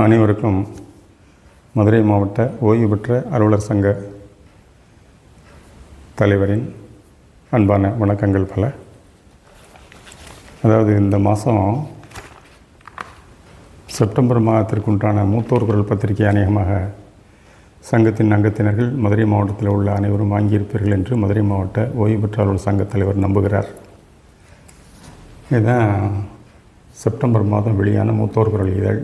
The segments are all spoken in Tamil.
அனைவருக்கும் மதுரை மாவட்ட ஓய்வு பெற்ற அலுவலர் சங்க தலைவரின் அன்பான வணக்கங்கள் பல. அதாவது இந்த மாதம் செப்டம்பர் மாதத்திற்குண்டான மூத்தோர் குரல் பத்திரிகை அநேகமாக சங்கத்தின் அங்கத்தினர்கள் மதுரை மாவட்டத்தில் உள்ள அனைவரும் வாங்கியிருப்பீர்கள் என்று மதுரை மாவட்ட ஓய்வு பெற்ற அலுவலர் சங்க தலைவர் நம்புகிறார். இதுதான் செப்டம்பர் மாதம் வெளியான மூத்தோர் குரல் இதழ்.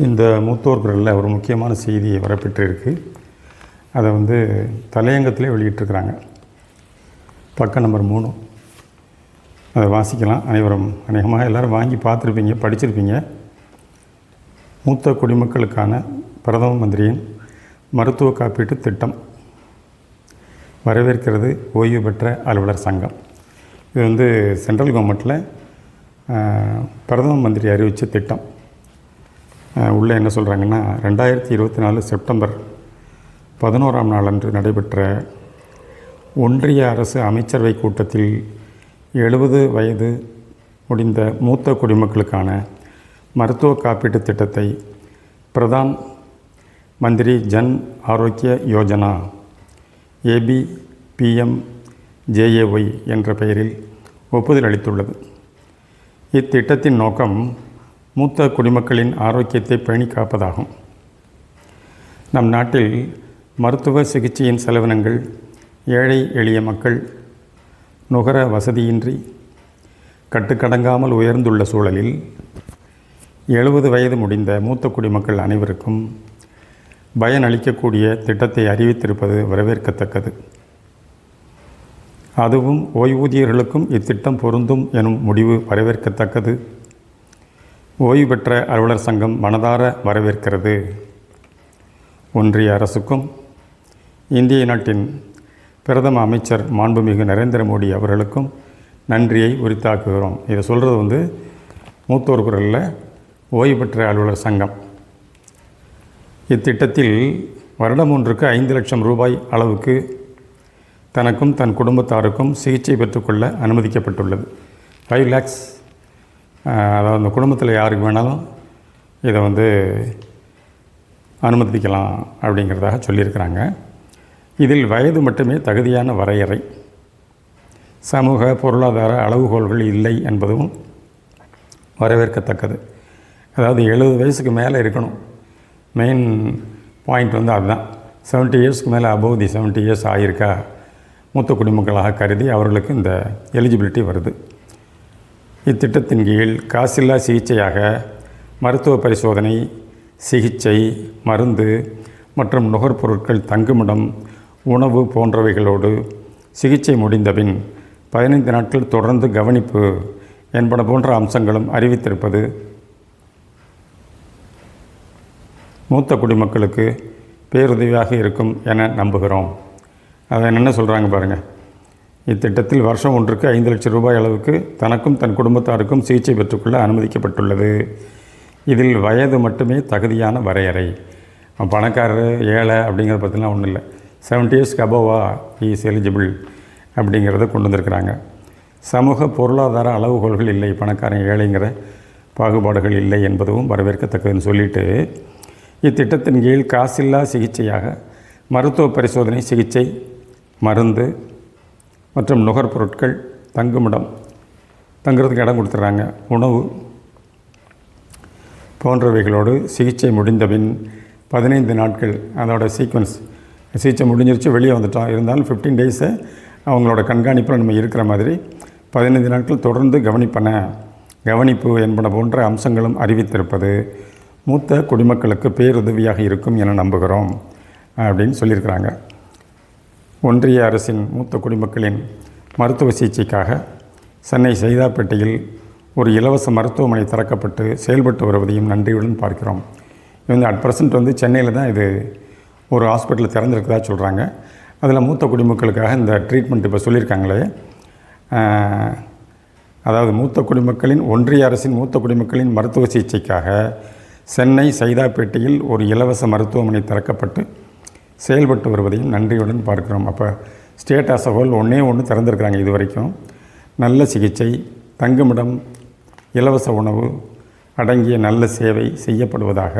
இந்த மூத்தோர் குரலில் ஒரு முக்கியமான செய்தியை வரப்பெற்றிருக்கு. அதை தலையங்கத்திலே வெளியிட்டிருக்கிறாங்க. பக்கம் நம்பர் 3 அதை வாசிக்கலாம். அனைவரும் அநேகமாக எல்லோரும் வாங்கி பார்த்துருப்பீங்க, படிச்சிருப்பீங்க. மூத்த குடிமக்களுக்கான பிரதம மந்திரியின் மருத்துவ காப்பீட்டு திட்டம் வரவேற்கிறது ஓய்வு பெற்ற அலுவலர் சங்கம். இது சென்ட்ரல் கவர்மெண்ட்டில் பிரதம மந்திரி அறிவித்த திட்டம். உள்ளே என்ன சொல்கிறாங்கன்னா, 2024 செப்டம்பர் 11ஆம் நாள் அன்று நடைபெற்ற ஒன்றிய அரசு அமைச்சரவை கூட்டத்தில் 70 வயது முடிந்த மூத்த குடிமக்களுக்கான மருத்துவ காப்பீட்டு திட்டத்தை பிரதான் மந்திரி ஜன் ஆரோக்கிய யோஜனா ABPMJAY என்ற பெயரில் ஒப்புதல் அளித்துள்ளது. இத்திட்டத்தின் நோக்கம் மூத்த குடிமக்களின் ஆரோக்கியத்தை பேணி காப்பதாகும். நம் நாட்டில் மருத்துவ சிகிச்சையின் செலவினங்கள் ஏழை எளிய மக்கள் நுகர வசதியின்றி கட்டுக்கடங்காமல் உயர்ந்துள்ள சூழலில் 70 வயது முடிந்த மூத்த குடிமக்கள் அனைவருக்கும் பயனளிக்கக்கூடிய திட்டத்தை அறிவித்திருப்பது வரவேற்கத்தக்கது. அதுவும் ஓய்வூதியர்களுக்கும் இத்திட்டம் பொருந்தும் எனும் முடிவு வரவேற்கத்தக்கது. ஓய்வு பெற்ற அலுவலர் சங்கம் மனதார வரவேற்கிறது. ஒன்றிய அரசுக்கும் இந்திய நாட்டின் பிரதம அமைச்சர் மாண்புமிகு நரேந்திர மோடி அவர்களுக்கும் நன்றியை உரித்தாக்குகிறோம். இதை சொல்கிறது மூத்தோர் குரலில் ஓய்வு பெற்ற அலுவலர் சங்கம். இத்திட்டத்தில் வருடம் ஒன்றுக்கு 5 லட்சம் ரூபாய் அளவுக்கு தனக்கும் தன் குடும்பத்தாருக்கும் சிகிச்சை பெற்றுக்கொள்ள அனுமதிக்கப்பட்டுள்ளது. 5 lakhs. அதாவது அந்த குடும்பத்தில் யாருக்கு வேணாலும் இதை அனுமதிக்கலாம் அப்படிங்கிறதாக சொல்லியிருக்கிறாங்க. இதில் வயது மட்டுமே தகுதியான வரையறை, சமூக பொருளாதார அளவுகோல்கள் இல்லை என்பதும் வரவேற்கத்தக்கது. அதாவது 70 வயசுக்கு மேலே இருக்கணும். மெயின் பாயிண்ட் அதுதான். 70 இயர்ஸ்க்கு மேலே அபோவ் தி 70 இயர்ஸ் ஆகியிருக்கா மூத்த குடிமக்களாக கருதி அவர்களுக்கு இந்த எலிஜிபிலிட்டி வருது. இத்திட்டத்தின் கீழ் காசில்லா சிகிச்சையாக மருத்துவ பரிசோதனை, சிகிச்சை, மருந்து மற்றும் நுகர்பொருட்கள், தங்குமிடம், உணவு போன்றவைகளோடு சிகிச்சை முடிந்தபின் 15 நாட்கள் தொடர்ந்து கவனிப்பு என்பன போன்ற அம்சங்களும் அறிவித்திருப்பது மூத்த குடிமக்களுக்கு பேருதவியாக இருக்கும் என நம்புகிறோம். அதை என்ன சொல்கிறாங்க பாருங்கள். இத்திட்டத்தில் வருஷம் ஒன்றுக்கு 5 லட்சம் ரூபாய் அளவுக்கு தனக்கும் தன் குடும்பத்தாருக்கும் சிகிச்சை பெற்றுக்கொள்ள அனுமதிக்கப்பட்டுள்ளது. இதில் வயது மட்டுமே தகுதியான வரையறை. பணக்காரர் ஏழை அப்படிங்கிறத பற்றிலாம் ஒன்றும் இல்லை. 70 இயர்ஸ்க்கு அபோவா இஸ் எலிஜிபிள் அப்படிங்கிறத கொண்டு வந்திருக்கிறாங்க. சமூக பொருளாதார அளவுகோல்கள் இல்லை, பணக்காரன் ஏழைங்கிற பாகுபாடுகள் இல்லை என்பதும் வரவேற்கத்தக்கதுன்னு சொல்லிட்டு, இத்திட்டத்தின் கீழ் காசில்லா சிகிச்சையாக மருத்துவ பரிசோதனை, சிகிச்சை, மருந்து மற்றும் நுகர்பொருட்கள், தங்குமிடம், தங்குறதுக்கு இடம் கொடுத்துட்றாங்க, உணவு போன்றவைகளோடு சிகிச்சை முடிந்தபின் 15 நாட்கள் அதோட சீக்வன்ஸ். சிகிச்சை முடிஞ்சிருச்சு, வெளியே வந்துட்டோம், இருந்தாலும் 15 டேஸை அவங்களோட கண்காணிப்பில் நம்ம இருக்கிற மாதிரி 15 நாட்கள் தொடர்ந்து கவனிப்பு என்பன போன்ற அம்சங்களும் அறிவித்திருப்பது மூத்த குடிமக்களுக்கு பேருதவியாக இருக்கும் என நம்புகிறோம் அப்படின்னு சொல்லியிருக்கிறாங்க. ஒன்றிய அரசின் மூத்த குடிமக்களின் மருத்துவ சிகிச்சைக்காக சென்னை சைதாப்பேட்டையில் ஒரு இலவச மருத்துவமனை திறக்கப்பட்டு செயல்பட்டு வருவதையும் நன்றியுடன் பார்க்கிறோம். அட் ப்ரெசண்ட் சென்னையில் தான் இது ஒரு ஹாஸ்பிட்டல் திறந்திருக்கிறதா சொல்கிறாங்க. அதில் மூத்த குடிமக்களுக்காக இந்த ட்ரீட்மெண்ட் இப்போ சொல்லியிருக்காங்களே, அதாவது மூத்த குடிமக்களின் ஒன்றிய அரசின் மூத்த குடிமக்களின் மருத்துவ சிகிச்சைக்காக சென்னை சைதாப்பேட்டையில் ஒரு இலவச மருத்துவமனை திறக்கப்பட்டு செயல்பட்டு வருவதையும் நன்றியுடன் பார்க்கிறோம். அப்போ ஸ்டேட் ஆஸ் அ ஹோல் ஒன்று திறந்திருக்கிறாங்க. இது வரைக்கும் நல்ல சிகிச்சை, தங்குமிடம், இலவச உணவு அடங்கிய நல்ல சேவை செய்யப்படுவதாக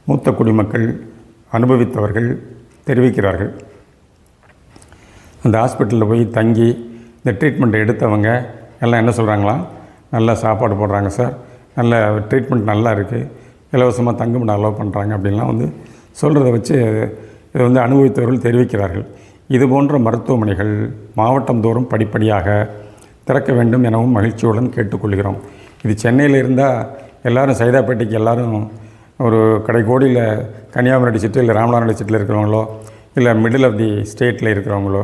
மூத்த குடிமக்கள் அனுபவித்தவர்கள் தெரிவிக்கிறார்கள். அந்த ஹாஸ்பிட்டலில் போய் தங்கி இந்த ட்ரீட்மெண்ட் எடுத்தவங்க எல்லாம் என்ன சொல்கிறாங்களாம், நல்லா சாப்பாடு போடுறாங்க சார், நல்ல ட்ரீட்மெண்ட் நல்லா இருக்குது, இலவசமாக தங்குமிடம் அலோவ் பண்ணுறாங்க அப்படின்லாம் சொல்கிறத வச்சு இதை அனுபவித்தவர்கள் தெரிவிக்கிறார்கள். இது போன்ற மருத்துவமனைகள் மாவட்டம் தோறும் படிப்படியாக திறக்க வேண்டும் எனவும் மகிழ்ச்சியுடன் கேட்டுக்கொள்கிறோம். இது சென்னையில் இருந்தால் எல்லோரும் சைதாப்பேட்டைக்கு எல்லோரும் ஒரு கடைக்கோடியில் கன்னியாகுமரி டிஸ்ட்ரிக்ட் இல்லை ராமநாதபுரம் டிஸ்ட்ரிக்டில் இருக்கிறவங்களோ இல்லை மிடில் ஆஃப் தி ஸ்டேட்டில் இருக்கிறவங்களோ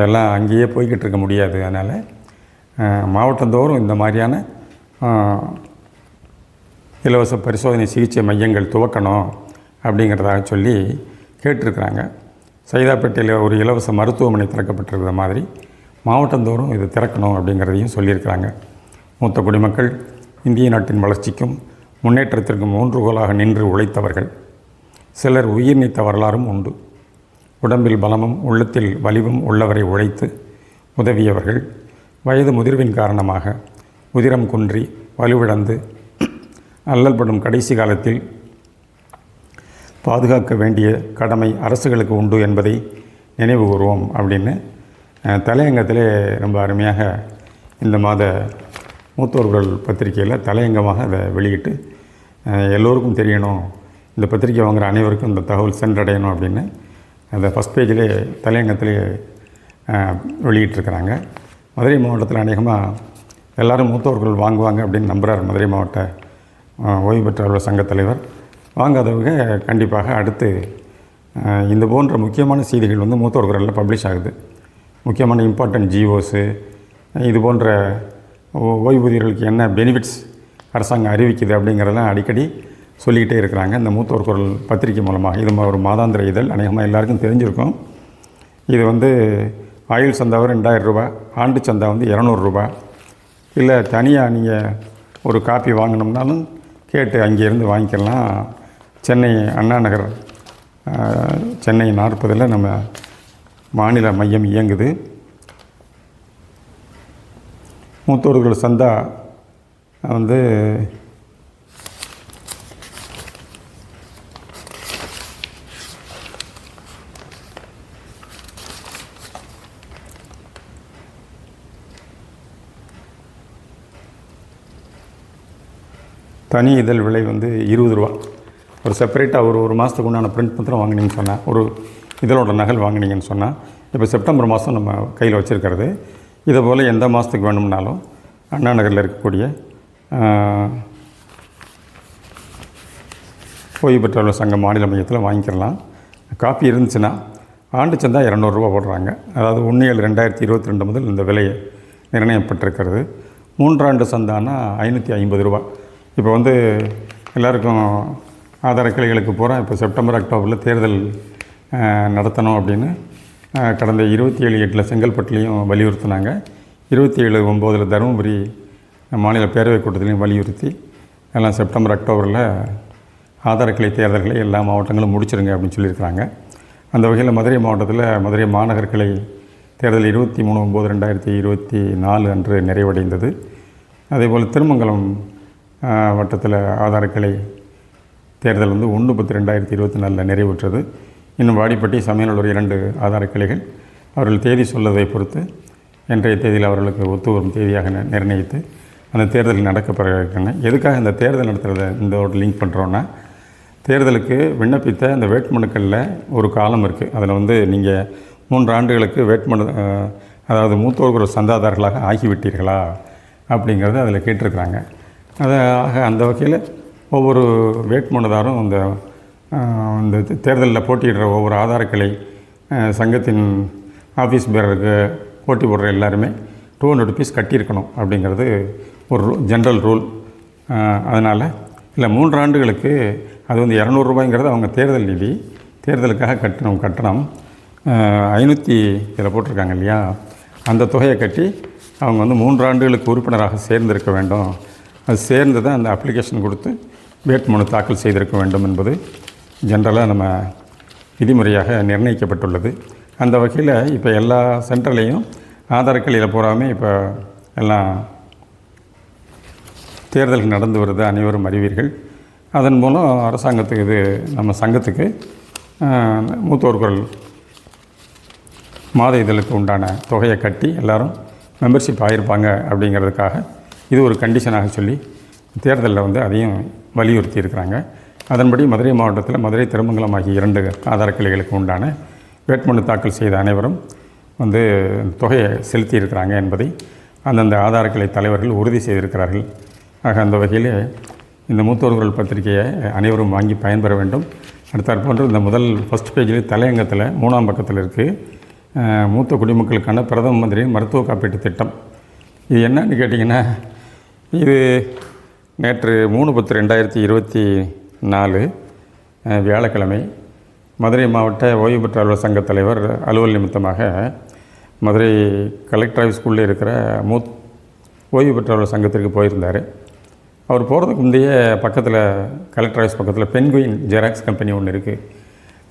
எல்லாம் அங்கேயே போய்கிட்டு இருக்க முடியாது. அதனால் மாவட்டந்தோறும் இந்த மாதிரியான இலவச பரிசோதனை சிகிச்சை மையங்கள் துவக்கணும் அப்படிங்கிறதாக சொல்லி கேட்டிருக்கிறாங்க. சைதாப்பேட்டையில் ஒரு இலவச மருத்துவமனை திறக்கப்பட்டிருக்கிற மாதிரி மாவட்டந்தோறும் இது திறக்கணும் அப்படிங்கிறதையும் சொல்லியிருக்கிறாங்க. மூத்த குடிமக்கள் இந்திய நாட்டின் வளர்ச்சிக்கும் முன்னேற்றத்திற்கும் ஊன்றுகோலாக நின்று உழைத்தவர்கள். சிலர் உயிர் நீத்த வரலாறும் உண்டு. உடம்பில் பலமும் உள்ளத்தில் வலிவும் உள்ளவரை உழைத்து உதவியவர்கள் வயது முதிர்வின் காரணமாக உதிரம் குன்றி வலுவிழந்து அல்லல்படும் கடைசி காலத்தில் பாதுகாக்க வேண்டிய கடமை அரசுகளுக்கு உண்டு என்பதை நினைவு கூறுவோம் அப்படின்னு தலையங்கத்திலே ரொம்ப அருமையாக இந்த மாத மூத்தோர்கள் பத்திரிகையில் தலையங்கமாக அதை வெளியிட்டு எல்லோருக்கும் தெரியணும், இந்த பத்திரிக்கை வாங்குகிற அனைவருக்கும் இந்த தகவல் சென்றடையணும் அப்படின்னு அந்த ஃபஸ்ட் பேஜிலே தலையங்கத்திலே வெளியிட்டிருக்கிறாங்க. மதுரை மாவட்டத்தில் அநேகமாக எல்லோரும் மூத்தோர்கள் வாங்குவாங்க அப்படின்னு நம்புகிறார் மதுரை மாவட்ட ஓய்வு பெற்ற அலுவலர் சங்க தலைவர். வாங்காதவங்க கண்டிப்பாக அடுத்து இந்த போன்ற முக்கியமான செய்திகள் மூத்தோர்களில் பப்ளிஷ் ஆகுது. முக்கியமான இம்பார்ட்டன்ட் ஜிஓஸு இது போன்ற ஓய்வூதியர்களுக்கு என்ன பெனிஃபிட்ஸ் அரசாங்கம் அறிவிக்குது அப்படிங்கிறதெல்லாம் அடிக்கடி சொல்லிக்கிட்டே இருக்கிறாங்க இந்த மூத்தோர் குரல் பத்திரிக்கை மூலமாக. இது ஒரு மாதாந்திர இதழ், அநேகமாக எல்லாருக்கும் தெரிஞ்சிருக்கும். இது ஆயுள் சந்தா 2000 ரூபா, ஆண்டு சந்தா 200 ரூபா. இல்லை தனியாக நீங்கள் ஒரு காப்பி வாங்கினோம்னாலும் கேட்டு அங்கேருந்து வாங்கிக்கலாம். சென்னை அண்ணா நகர் சென்னை 40 நம்ம மாநில மையம் இயங்குது. மூத்தோர்கள் சந்தா தனி இதழ் விலை 20 ரூபா. ஒரு செப்பரேட்டாக ஒரு மாதத்துக்கு உண்டான பிரிண்ட் பத்திரம் வாங்கினீங்கன்னு சொன்னால், ஒரு இதழோட நகல் வாங்கினீங்கன்னு சொன்னால், இப்போ செப்டம்பர் மாதம் நம்ம கையில் வச்சுருக்கிறது. இதை போல் எந்த மாதத்துக்கு வேணும்னாலும் அண்ணா நகரில் இருக்கக்கூடிய ஓய்வு பெற்றவர்கள் சங்க மாநில மையத்தில் வாங்கிக்கலாம். காப்பி இருந்துச்சுன்னா ஆண்டு சந்தா 200 ரூபா போடுறாங்க. அதாவது 1/7/2022 முதல் இந்த விலை நிர்ணயப்பட்டிருக்கிறது. 3 ஆண்டு சந்தானா 550 ரூபா. இப்போ எல்லாருக்கும் ஆதார கிளைகளுக்கு போகிறோம். இப்போ செப்டம்பர் அக்டோபரில் தேர்தல் நடத்தணும் அப்படின்னு கடந்த 27/8 செங்கல்பட்டுலேயும் வலியுறுத்தினாங்க. 27/9 தருமபுரி மாநில பேரவைக் கூட்டத்திலையும் வலியுறுத்தி எல்லாம் செப்டம்பர் அக்டோபரில் ஆதார கிளை தேர்தல்களை எல்லா மாவட்டங்களும் முடிச்சிருங்க அப்படின்னு சொல்லியிருக்கிறாங்க. அந்த வகையில் மதுரை மாவட்டத்தில் மதுரை மாநகர் கிளை தேர்தல் 23/9/2024 அன்று நிறைவடைந்தது. அதேபோல் திருமங்கலம் வட்டத்தில் ஆதார கிளை தேர்தல் 1/10/2024 நிறைவுற்றது. இன்னும் வாடிப்பட்டி சமயநல்லூர் 2 ஆதார கிளைகள் அவர்கள் தேதி சொல்வதை பொறுத்து இன்றைய தேதியில் அவர்களுக்கு ஒத்து வரும் தேதியாக நிர்ணயித்து அந்த தேர்தல் நடக்கப்பெற இருக்காங்க. எதுக்காக இந்த தேர்தல் நடத்துகிறத இந்த ஒரு லிங்க் பண்ணுறோன்னா, தேர்தலுக்கு விண்ணப்பித்த இந்த வேட்புமனுக்களில் ஒரு காலம் இருக்குது. அதில் நீங்கள் 3 ஆண்டுகளுக்கு வேட்புமனு அதாவது மூத்தோர்கள் சந்தாதாரர்களாக ஆகிவிட்டீர்களா அப்படிங்கிறத அதில் கேட்டிருக்கிறாங்க. ஆக அந்த வகையில் ஒவ்வொரு வேட்புமனுதாரும் இந்த தேர்தலில் போட்டியிடுற ஒவ்வொரு ஆதார கிளை சங்கத்தின் ஆஃபீஸ் பேரருக்கு போட்டி போடுற எல்லாருமே 200 ருபீஸ் கட்டியிருக்கணும் அப்படிங்கிறது ஒரு ஜென்ரல் ரூல். அதனால் இல்லை 3 ஆண்டுகளுக்கு அது 200 ரூபாய்ங்கிறது அவங்க தேர்தல் நிதி, தேர்தலுக்காக கட்டணம் 500 இதில் போட்டிருக்காங்க இல்லையா, அந்த தொகையை கட்டி அவங்க 3 ஆண்டுகளுக்கு உறுப்பினராக சேர்ந்திருக்க வேண்டும். அது சேர்ந்து தான் அந்த அப்ளிகேஷன் கொடுத்து வேட்புமனு தாக்கல் செய்திருக்க வேண்டும் என்பது ஜென்ரலாக நம்ம விதிமுறையாக நிர்ணயிக்கப்பட்டுள்ளது. அந்த வகையில் இப்போ எல்லா சென்டர்லேயும் ஆதார் கிளையில் பூராமே இப்போ எல்லாம் தேர்தல் நடந்து வருது, அனைவரும் அறிவீர்கள். அதன் மூலம் அரசாங்கத்துக்கு இது நம்ம சங்கத்துக்கு மூத்தோர் குரல் மாத இதழுக்கு உண்டான தொகையை கட்டி எல்லோரும் மெம்பர்ஷிப் ஆகியிருப்பாங்க அப்படிங்கிறதுக்காக இது ஒரு கண்டிஷனாக சொல்லி தேர்தலில் வந்து அதையும் வலியுறுத்தி இருக்கிறாங்க. அதன்படி மதுரை மாவட்டத்தில் மதுரை திருமங்கலம் ஆகிய 2 ஆதார கிளைகளுக்கு உண்டான வேட்புமனு தாக்கல் செய்த அனைவரும் வந்து தொகையை செலுத்தியிருக்கிறாங்க என்பதை அந்தந்த ஆதார கிளை தலைவர்கள் உறுதி செய்திருக்கிறார்கள். ஆக அந்த வகையில் இந்த மூத்தோர் குரல் பத்திரிகையை அனைவரும் வாங்கி பயன்பெற வேண்டும். அடுத்தாற்போன்று இந்த முதல் ஃபஸ்ட் பேஜில் தலையங்கத்தில் 3ஆம் பக்கத்தில் இருக்குது மூத்த குடிமக்களுக்கான பிரதம மந்திரியின் மருத்துவ காப்பீட்டு திட்டம். இது என்னன்னு கேட்டிங்கன்னா, இது நேற்று 3/10/2024 வியாழக்கிழமை மதுரை மாவட்ட ஓய்வு பெற்ற அலுவலர் சங்க தலைவர் அலுவல் நிமித்தமாக மதுரை கலெக்டர் ஆஃபீஸ் ஸ்கூலில் இருக்கிற ஓய்வு பெற்ற அலுவலர் சங்கத்திற்கு போயிருந்தார். அவர் போகிறதுக்கு முந்தைய பக்கத்தில் கலெக்டர் ஆஃபீஸ் பக்கத்தில் பென்குயின் ஜெராக்ஸ் கம்பெனி ஒன்று இருக்குது.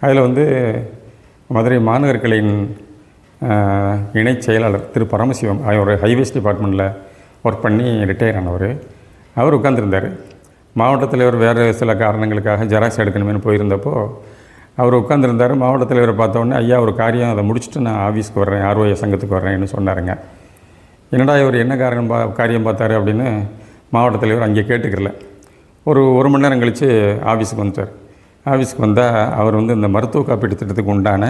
அதில் வந்து மதுரை மாநகர கிளையின் இணைச் செயலாளர் திரு பரமசிவம் அவர் ஹைவேஸ் டிபார்ட்மெண்ட்டில் ஒர்க் பண்ணி ரிட்டையர் ஆனவர். அவர் உட்காந்துருந்தார். மாவட்ட தலைவர் வேறு சில காரணங்களுக்காக ஜெராக்ஸ் எடுக்கணுமேனு போயிருந்தப்போ அவர் உட்காந்துருந்தார். மாவட்ட தலைவரை பார்த்தோன்னே, ஐயா ஒரு காரியம் அதை முடிச்சுட்டு நான் ஆஃபீஸ்க்கு வர்றேன், ஆர்ஓஏ சங்கத்துக்கு வர்றேன்னு சொன்னாருங்க. என்னடா இவர் என்ன காரியம் பார்த்தாரு அப்படின்னு மாவட்ட தலைவர் அங்கே கேட்டுக்கல. ஒரு மணி நேரம் கழித்து ஆஃபீஸுக்கு வந்துட்டார். ஆஃபீஸுக்கு வந்தால் அவர் வந்து இந்த மருத்துவ காப்பீட்டு திட்டத்துக்கு உண்டான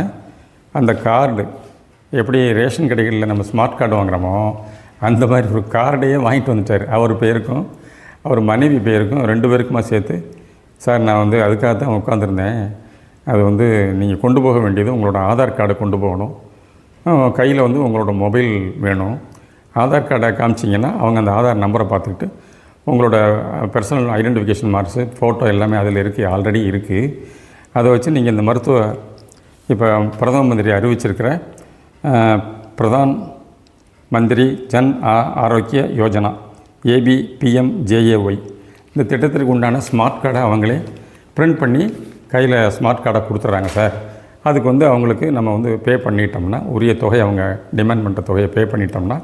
அந்த கார்டு, எப்படி ரேஷன் கடைகளில் நம்ம ஸ்மார்ட் கார்டு வாங்குகிறோமோ அந்த மாதிரி ஒரு கார்டையே வாங்கிட்டு வந்துட்டார். அவர் பேருக்கும் அவர் மனைவி பேருக்கும் 2 பேருக்குமா சேர்த்து. சார் நான் வந்து அதுக்காக தான் உட்காந்துருந்தேன், அது வந்து நீங்கள் கொண்டு போக வேண்டியது உங்களோட ஆதார் கார்டை கொண்டு போகணும், கையில் வந்து உங்களோட மொபைல் வேணும். ஆதார் கார்டை காமிச்சிங்கன்னா அவங்க அந்த ஆதார் நம்பரை பார்த்துக்கிட்டு உங்களோட பர்சனல் ஐடென்டிஃபிகேஷன் மார்க்ஸு ஃபோட்டோ எல்லாமே அதில் இருக்குது, ஆல்ரெடி இருக்குது. அதை வச்சு நீங்கள் இந்த மருத்துவ இப்போ பிரதம மந்திரி அறிவிச்சிருக்கிற பிரதான் மந்திரி ஜன் ஆரோக்கிய யோஜனா ABPMJAY இந்த திட்டத்திற்கு உண்டான ஸ்மார்ட் கார்டை அவங்களே பிரிண்ட் பண்ணி கையில் ஸ்மார்ட் கார்டை கொடுத்துட்றாங்க சார். அதுக்கு வந்து அவங்களுக்கு நம்ம வந்து பே பண்ணிட்டோம்னா, உரிய தொகை அவங்க டிமாண்ட் பண்ணுற தொகையை பே பண்ணிட்டோம்னா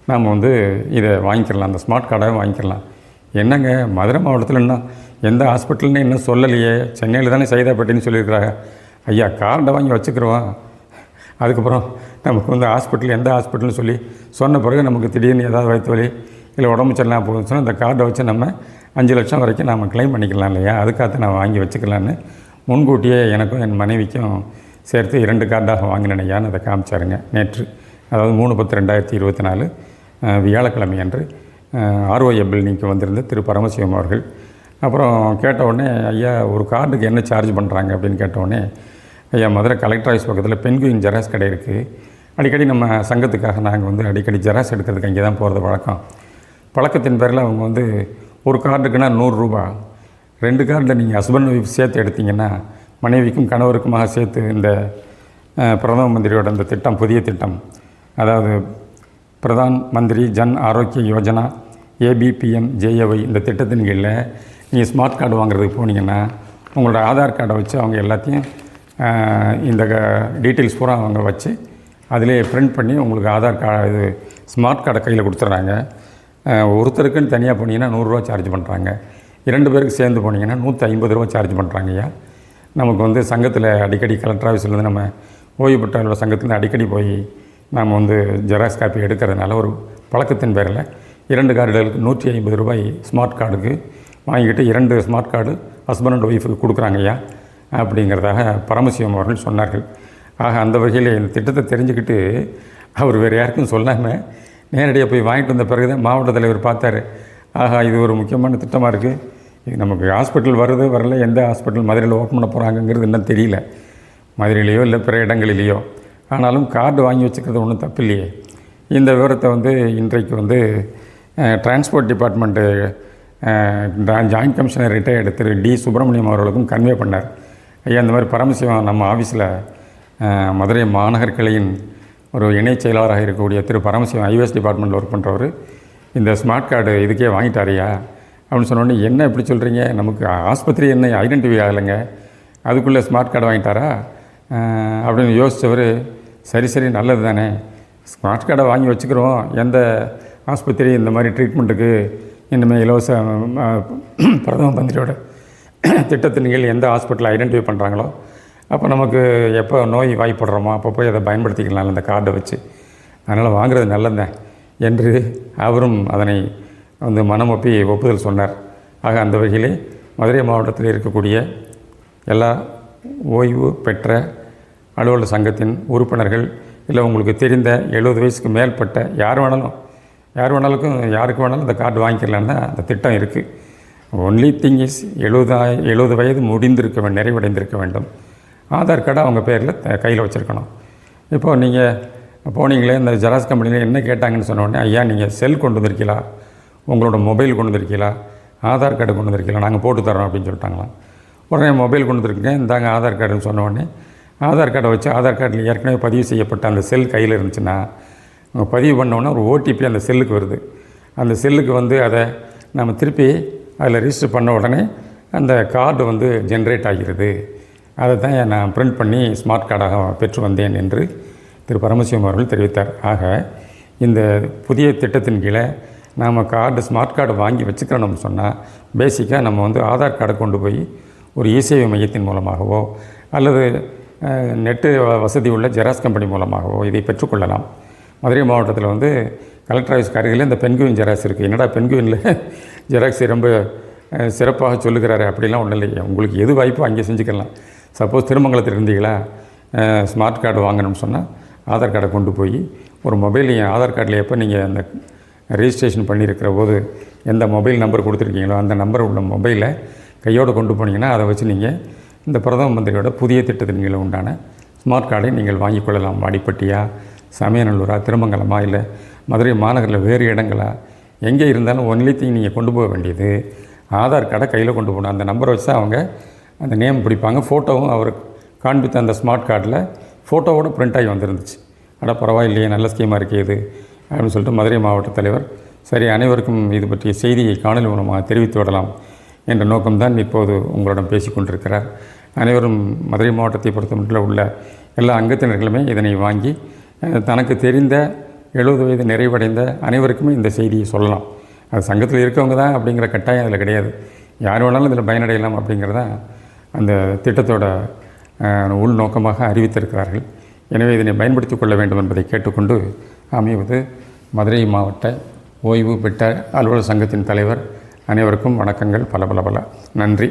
நாம் வந்து இதை வாங்கிக்கலாம், அந்த ஸ்மார்ட் கார்டை வாங்கிக்கலாம். என்னங்க மதுரை மாவட்டத்தில் இன்னும் எந்த ஹாஸ்பிட்டல்னு இன்னும் சொல்லலையே, சென்னையில் தானே சைதாப்பேட்டைன்னு சொல்லியிருக்கிறாங்க. ஐயா கார்டை வாங்கி வச்சுக்கிறோம், அதுக்கப்புறம் நமக்கு வந்து ஹாஸ்பிட்டல் எந்த ஹாஸ்பிட்டல்னு சொல்லி சொன்ன பிறகு நமக்கு திடீர்னு ஏதாவது வயிற்று வலி இல்லை உடம்பு சரியில்லாமல் போகுதுன்னு சொன்னால் இந்த கார்டை வச்சு நம்ம 5 லட்சம் வரைக்கும் நம்ம கிளைம் பண்ணிக்கலாம் இல்லையா, அதுக்காக நான் வாங்கி வச்சுக்கலான்னு முன்கூட்டியே எனக்கும் என் மனைவிக்கும் சேர்த்து 2 கார்டாக வாங்கினேன் ஐயான்னு அதை காமிச்சாருங்க நேற்று. அதாவது 3/10/2024 வியாழக்கிழமை அன்று ஆர்ஓஏ பில்டிங்க்கு வந்திருந்த திரு பரமசிவம் அவர்கள். அப்புறம் கேட்ட உடனே, ஐயா ஒரு கார்டுக்கு என்ன சார்ஜ் பண்ணுறாங்க அப்படின்னு கேட்டவுடனே, ஐயா மதுரை கலெக்டர் ஆஃபீஸ் பக்கத்தில் பென்குயின் ஜெராக்ஸ் கடை இருக்குது, அடிக்கடி நம்ம சங்கத்துக்காக நாங்கள் வந்து அடிக்கடி ஜெராக்ஸ் எடுக்கிறதுக்கு அங்கே தான் போகிறது வழக்கம். பழக்கத்தின் பேரில் அவங்க வந்து ஒரு கார்டுக்குன்னா 100 ரூபா, 2 கார்டில் நீங்கள் ஹஸ்பண்ட் ஒய்ஃப் சேர்த்து எடுத்திங்கன்னா மனைவிக்கும் கணவருக்குமாக சேர்த்து இந்த பிரதம மந்திரியோட இந்த திட்டம், புதிய திட்டம், அதாவது பிரதான் மந்திரி ஜன் ஆரோக்கிய யோஜனா ABPMJAY இந்த திட்டத்தின் கீழே நீங்கள் ஸ்மார்ட் கார்டு வாங்குறதுக்கு போனீங்கன்னா உங்களோட ஆதார் கார்டை வச்சு அவங்க எல்லாத்தையும் இந்த டீட்டெயில்ஸ் பூரா அவங்க வச்சு அதிலே பிரிண்ட் பண்ணி உங்களுக்கு ஆதார் கார்டு இது ஸ்மார்ட் கார்டை கையில் கொடுத்துட்றாங்க. ஒருத்தருக்குன்னு தனியாக போனீங்கன்னா 100 ரூபா சார்ஜ் பண்ணுறாங்க, 2 பேருக்கு சேர்ந்து போனீங்கன்னா 150 ரூபா சார்ஜ் பண்ணுறாங்க. ஐயா நமக்கு வந்து சங்கத்தில் அடிக்கடி கலெக்டர் ஆஃபீஸ்லேருந்து நம்ம ஓய்வு பெற்ற சங்கத்துலேருந்து அடிக்கடி போய் நாம் வந்து ஜெராக்ஸ் காப்பி எடுக்கிறதுனால ஒரு பழக்கத்தின் பேரில் 2 கார்டுகளுக்கு 150 ரூபாய் ஸ்மார்ட் கார்டுக்கு வாங்கிக்கிட்டு 2 ஸ்மார்ட் கார்டு ஹஸ்பண்ட் அண்ட் ஒய்ஃபுக்கு கொடுக்குறாங்க ஐயா அப்படிங்கிறதாக பரமசிவம் அவர்கள் சொன்னார்கள். ஆக அந்த வகையில் இந்த திட்டத்தை தெரிஞ்சுக்கிட்டு அவர் வேறு யாருக்கும் சொல்லாமல் நேரடியாக போய் வாங்கிட்டு வந்த பிறகு தான் மாவட்ட தலைவர் பார்த்தார். ஆகா இது ஒரு முக்கியமான திட்டமாக இருக்குது, இது நமக்கு ஹாஸ்பிட்டல் வருது வரல, எந்த ஹாஸ்பிட்டல் மதுரையில் ஓப்பன் பண்ண போகிறாங்கங்கிறது இன்னும் தெரியல, மதுரையிலையோ இல்லை பிற இடங்களிலேயோ. ஆனாலும் கார்டு வாங்கி வச்சுக்கிறது ஒன்றும் தப்பு இல்லையே. இந்த விவரத்தை வந்து இன்றைக்கு வந்து transport department joint commissioner retired Thiru T Subramaniam அவர்களுக்கும் கன்வே பண்ணார். ஐயா இந்த மாதிரி பரமசிவம் நம்ம ஆஃபீஸில் மதுரை மாநகர் கிளையின் ஒரு இணைச் செயலாளராக இருக்கக்கூடிய திரு பரமசிவம் ஐவேஸ் டிபார்ட்மெண்ட்டில் ஒர்க் பண்ணுறவர் இந்த ஸ்மார்ட் கார்டு இதுக்கே வாங்கிட்டாரியா அப்படின்னு சொன்னோடனே, என்ன இப்படி சொல்கிறீங்க, நமக்கு ஆஸ்பத்திரி என்ன ஐடென்டிஃபை ஆகலைங்க, அதுக்குள்ளே ஸ்மார்ட் கார்டு வாங்கிட்டாரா அப்படின்னு யோசித்தவர், சரி நல்லது தானே, ஸ்மார்ட் கார்டை வாங்கி வச்சுக்கிறோம், எந்த ஆஸ்பத்திரி இந்த மாதிரி ட்ரீட்மெண்ட்டுக்கு இனிமேல் இலவச பிரதம மந்திரியோட திட்டத்தின் கீழ் எந்த ஹாஸ்பிட்டல் ஐடென்டிஃபை பண்ணுறாங்களோ அப்போ நமக்கு எப்போ நோய் வாய்ப்படுறோமோ அப்போ போய் அதை பயன்படுத்திக்கலாம் இந்த கார்டை வச்சு, அதனால் வாங்குறது நல்லதுதான் என்று அவரும் அதனை மனமொப்பி ஒப்புதல் சொன்னார். ஆக அந்த வகையிலே மதுரை மாவட்டத்தில் இருக்கக்கூடிய எல்லா ஓய்வு பெற்ற அலுவலர் சங்கத்தின் உறுப்பினர்கள், இல்லை உங்களுக்கு தெரிந்த 70 வயசுக்கு மேற்பட்ட யாருக்கு வேணாலும் இந்த கார்டு வாங்கிக்கலான்னு தான் அந்த திட்டம் இருக்குது. ஒன்லி திங் இஸ் 70 வயது நிறைவடைந்திருக்க வேண்டும். ஆதார் கார்டை அவங்க பேரில் கையில் வச்சுருக்கணும். இப்போது நீங்கள் போனீங்களே இந்த ஜெராக்ஸ் கம்பெனியில் என்ன கேட்டாங்கன்னு சொன்ன உடனே, ஐயா நீங்கள் செல் கொண்டு வந்திருக்கீங்களா, உங்களோட மொபைல் கொண்டு வந்திருக்கீங்களா, ஆதார் கார்டு கொண்டு வந்திருக்கீங்களா, நாங்கள் போட்டு தரோம் அப்படின்னு சொல்லிட்டாங்களாம். உடனே மொபைல் கொண்டு வந்திருக்கீங்க, இந்தாங்க ஆதார் கார்டுன்னு சொன்ன உடனே ஆதார் கார்டை வச்சு ஆதார் கார்டில் ஏற்கனவே பதிவு செய்யப்பட்ட அந்த செல் கையில் இருந்துச்சுன்னா பதிவு பண்ணோன்னா ஒரு ஓடிபி அந்த செல்லுக்கு வருது. அந்த செல்லுக்கு அதை நம்ம திருப்பி அதில் ரிஜிஸ்டர் பண்ண உடனே அந்த கார்டு ஜென்ரேட் ஆகிறது. அதை தான் நான் பிரிண்ட் பண்ணி ஸ்மார்ட் கார்டாக பெற்று வந்தேன் என்று திரு பரமசிவம் அவர்கள் தெரிவித்தார். ஆக இந்த புதிய திட்டத்தின் கீழே நாம் ஸ்மார்ட் கார்டு வாங்கி வச்சுக்கிறோம்னு சொன்னால் பேசிக்காக நம்ம ஆதார் கார்டை கொண்டு போய் ஒரு இசேவை மையத்தின் மூலமாகவோ அல்லது நெட்டு வசதி உள்ள ஜெராக்ஸ் கம்பெனி மூலமாகவோ இதை பெற்றுக்கொள்ளலாம். மதுரை மாவட்டத்தில் கலெக்டர் ஆஃபீஸ்க்கு அருகில் இந்த பென்குயின் ஜெராக்ஸ் இருக்குது. என்னடா பென்குயினில் ஜெராக்ஸ் ரொம்ப சிறப்பாக சொல்லுகிறாரு, அப்படிலாம் ஒன்றும் இல்லை. உங்களுக்கு எது வாய்ப்போ அங்கே செஞ்சுக்கலாம். சப்போஸ் திருமங்கலத்தில் இருந்தீங்களா, ஸ்மார்ட் கார்டு வாங்கணும்னு சொன்னால் ஆதார் கார்டை கொண்டு போய் ஒரு மொபைல் ஆதார் கார்டில் எப்போ நீங்கள் அந்த ரெஜிஸ்ட்ரேஷன் பண்ணியிருக்கிற போது எந்த மொபைல் நம்பர் கொடுத்துருக்கீங்களோ அந்த நம்பர் உள்ள மொபைலை கையோடு கொண்டு போனீங்கன்னா அதை வச்சு நீங்கள் இந்த பிரதம மந்திரியோட புதிய திட்டத்தின் கீழே உண்டான ஸ்மார்ட் கார்டை நீங்கள் வாங்கிக் கொள்ளலாம். வாடிப்பட்டியா, சமயநல்லூரா, திருமங்கலமா, இல்லை மதுரை மாநகரில் வேறு இடங்களா, எங்கே இருந்தாலும் ஒன்லி திங் நீங்கள் கொண்டு போக வேண்டியது ஆதார் கார்டை கையில் கொண்டு போகணும். அந்த நம்பரை வச்சு தான் அவங்க அந்த நேம் பிடிப்பாங்க. ஃபோட்டோவும் அவர் காண்பித்த அந்த ஸ்மார்ட் கார்டில் ஃபோட்டோவோடு பிரிண்ட் ஆகி வந்துருந்துச்சு. பரவாயில்லையே, நல்ல ஸ்கீமாக இருக்கே இது அப்படின்னு சொல்லிட்டு மதுரை மாவட்ட தலைவர் சரி அனைவருக்கும் இது பற்றிய செய்தியை காணொலி மூலமாக தெரிவித்து விடலாம் என்ற நோக்கம்தான் இப்போது உங்களிடம் பேசி கொண்டிருக்கிறார். அனைவரும் மதுரை மாவட்டத்தை பொறுத்தமட்டில் உள்ள எல்லா அங்கத்தினர்களுமே இதனை வாங்கி தனக்கு தெரிந்த 70 வயது நிறைவடைந்த அனைவருக்குமே இந்த செய்தியை சொல்லலாம். அது சங்கத்தில் இருக்கவங்க தான் அப்படிங்கிற கட்டாயம் அதில் கிடையாது. யார் வேணாலும் இதில் பயனடையலாம் அப்படிங்கிறத அந்த திட்டத்தோட உள்நோக்கமாக அறிவித்திருக்கிறார்கள். எனவே இதனை பயன்படுத்தி கொள்ள வேண்டும் என்பதை கேட்டுக்கொண்டு அமைவது மதுரை மாவட்ட ஓய்வு பெற்ற அலுவலர் சங்கத்தின் தலைவர். அனைவருக்கும் வணக்கங்கள். பல நன்றி.